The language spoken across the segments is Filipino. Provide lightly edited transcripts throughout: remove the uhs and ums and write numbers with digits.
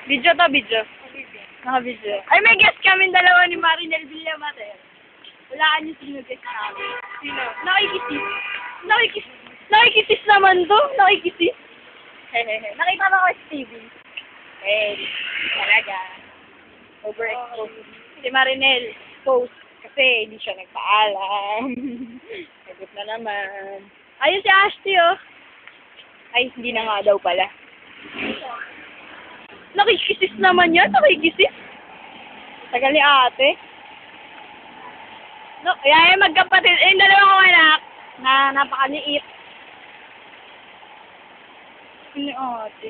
Video to, video. Naka-video. Ay, may guest kami dalawa ni Marinel Villamater. Walaan niyo sino guest namin. Sino? Nakikisis. Nakikisis naman to. Nakikisis. Hehehe. Nakita mo ko si TV. Eh, talaga. Overexposed. Si Marinel, exposed. Kasi hindi siya nagpaalam. Sagot na naman. Ayun si Ashley, oh. Ay, hindi na nga daw pala. Nakikisis naman yan. Nakikisis. Tagal ni ate. No, yan magkapatid. Eh, yung dalawa kong anak na napakaliit. Ni ate.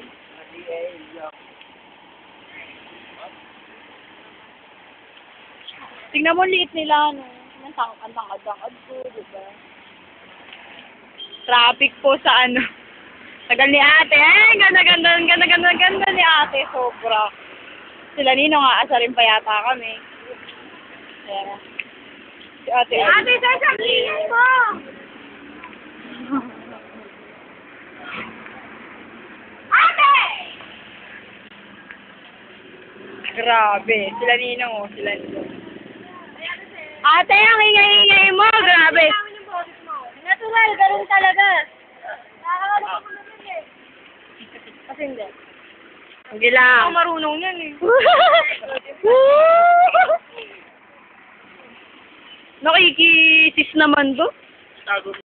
Tingnan mo liit nila, no? Ang tangkad ko, diba? Traffic po sa ano. Tagal ni ate. Eh, ganda ni ate. Sobra. Sila Nino nga, asarin pa yata kami. Ayan. Si ate. Ate, sasabihin mo! Ate! Grabe. Sila Nino, oh. Sila Nino. Ate, ang ingay-ingay mo. Grabe. Natural, ganun talaga. Nakakalaman ko naman eh. Kasi hindi. Hindi lang. Ako marunong yan eh. Nakikisis naman to.